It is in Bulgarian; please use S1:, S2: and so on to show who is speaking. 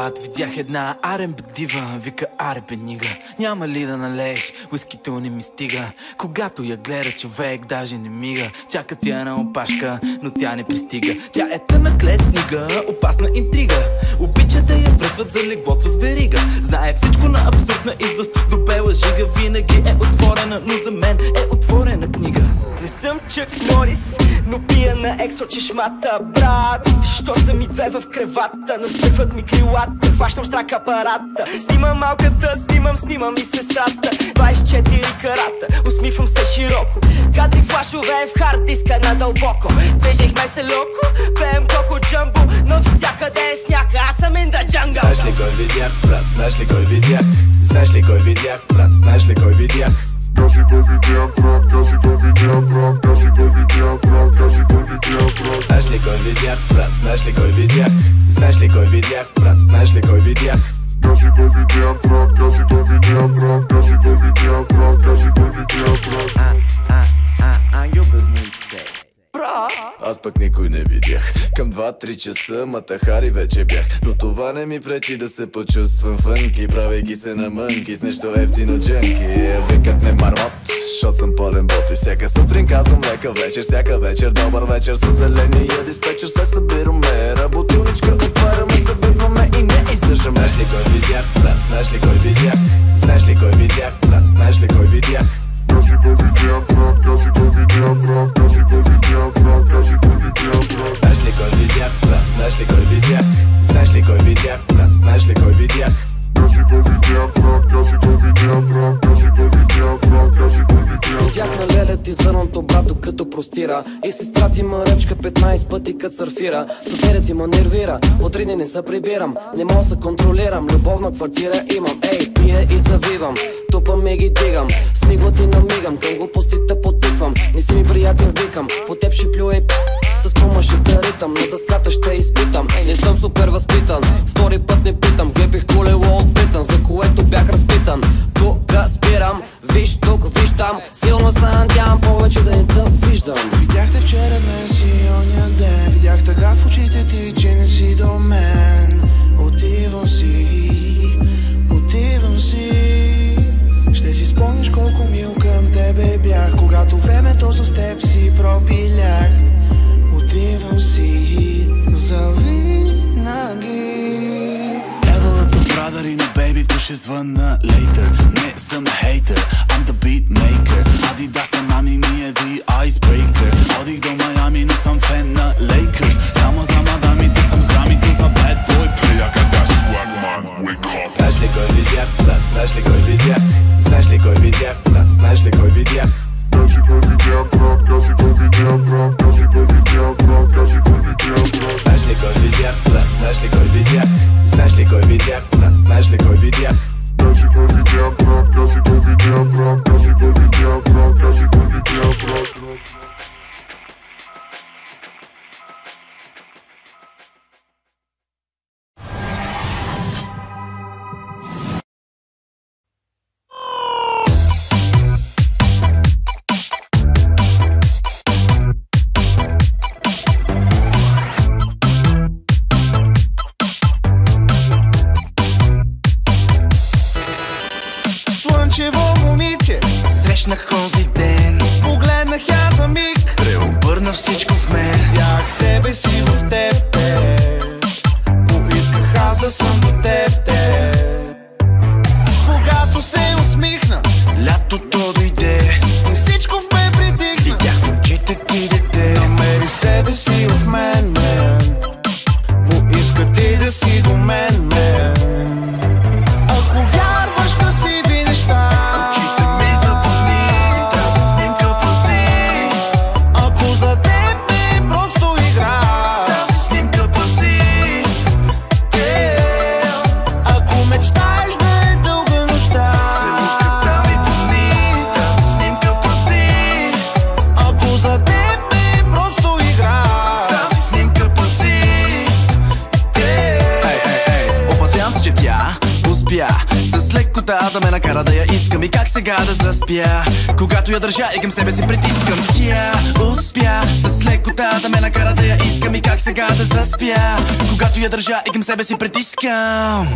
S1: брат, видях една R&B дива. Вика, аре бе нига, няма ли да налееш? Уискито не ми стига. Когато я гледа човек даже не мига. Чака тя на опашка, но тя не пристига. Тя е тъна клетнига, опасна интрига. Обича да я връзват за леглото с верига. Знае всичко на абсурдна извост, до бела жига. Винаги е отворена, но за мен е отворена книга.
S2: Не съм Чък Норис, но пия на ексо чешмата, брат. Що са ми две в кревата, настъпват ми крилата. Хващам штрак апарата, снимам малката, снимам и сестрата. 24 карата, усмихвам се широко. Кадри флашове в хард диска надълбоко. Движихме се локо, пеем коко джамбо. Навсякъде е сняг, аз съм in the jungle.
S3: Знаеш ли кой видях, брат, знаеш ли кой видях? Знаеш ли кой видях, брат, знаеш ли кой видях?
S4: Кажи кой видях, брат, кажи кой видях, брат, кажи кой видях, брат, кажи кой видях, брат.
S3: Знаеш ли кой видях, брат, знаеш ли кой видях? Знаеш ли кой видях, брат, знаеш ли кой видях?
S4: Кажи кой видях, брат, кажи кой видях, брат, кажи кой видях, брат, кажи кой видях, брат.
S1: Ангел без Моисей.
S3: Аз пък никой не видях. Към 2-3 часа матахари вече бях. Но това не ми пречи да се почувствам фънки, правейки се на мънки с нещо ефтино джънки. Викат ме мармот, защото съм пълен бот. И всяка сутрин казвам лека вечер, всяка вечер добър вечер. С зеления диспетчер се събираме, работилничка отваряме, завиваме и не издържаме. Знаеш ли кой видях, брат, знаеш ли кой видях? Знаеш ли кой видях, брат, знаеш ли кой видях?
S4: Кажи кой видях, брат, кажи кой видях, брат, кажи кой видях, брат, кажи кой видях, брат.
S3: Знаеш ли кой видях, брат, знаеш ли кой видях? Знаеш ли кой видях, брат, знаеш ли кой видях?
S4: Кажи кой видях, брат, кажи кой видях, брат, кажи кой видях, брат, кажи кой видях.
S5: Видях на лелето и зърното брато като простира. И сестра ти ма ръчка 15 пъти кът сърфира. Съседът ти ма нервира, от 3 дни не се прибирам. Не мога да се контролирам, любовна квартира имам. Ей, пия и завивам, тупам и ги дигам. Смигла ти намигам, към глупостите потиквам. Не си ми приятел викам, по теб ще плюя и с помъшата ритъм. На дъската ще изпитам, не съм супер възпитан. Втори път не питам, глепих колело от Британ, за което бях разпитан. Тук спирам, виж тук, виж там. Силно се надявам повече да не те виждам.
S6: Видяхте вчера, днес и оня ден. Видях тъга в очите ти, че не си до мен. Отивам си, отивам си. Ще си спомниш колко мил към тебе бях, когато времето с теб си пропилях. Отивам си завинаги.
S1: Евалата брадари на бейбито ще звънна later. Не съм хейтер, I'm the beat maker. Adidas са нами, ние the icebreaker. Одих до Майами, не съм фен на Lakers. Само за мадамите съм с грамито за bad boy player.
S4: That swag man, wake up.
S3: Знаеш ли кой видях, брат, знаеш ли кой видях? Знаеш ли кой видях, брат, знаеш ли кой видях?
S4: Кажи кой видях, брат, кажи кой видях, брат, кажи кой видях, брат, кажи кой видях, брат.
S3: Знаеш ли кой видях, брат, знаеш ли кой видях? Знаеш ли кой видях, брат, знаеш ли кой видях?
S4: Кажи кой видях, брат, кажи кой видях, брат, кажи кой видях, брат, кажи кой видях, брат.
S6: Слънчево момиче
S1: Срещнах онзи ден,
S6: погледнах я за миг,
S1: преобърна всичко в мен.
S6: видях себе си в теб. Поисках аз да съм до теб. Когато се усмихна,
S1: Лятото дойде,
S6: и всичко в мен притихна.
S1: видях в очите ти дете.
S6: Намери себе си в мен, мен. Поиска ти да си до мен, мен. Ако вярваш в красиви неща,
S1: Очите ми запълни, тази снимка пази.
S6: ако за теб е просто игра,
S1: Тази снимка пази.
S6: ако мечтаеш да е дълга нощта,
S1: Целувка лекота да ме накара да я искам. И как сега да заспя, когато я държа и към себе си притискам. Тя успя с лекота да ме накара да я искам. И как сега да заспя, когато я държа и към себе си притискам.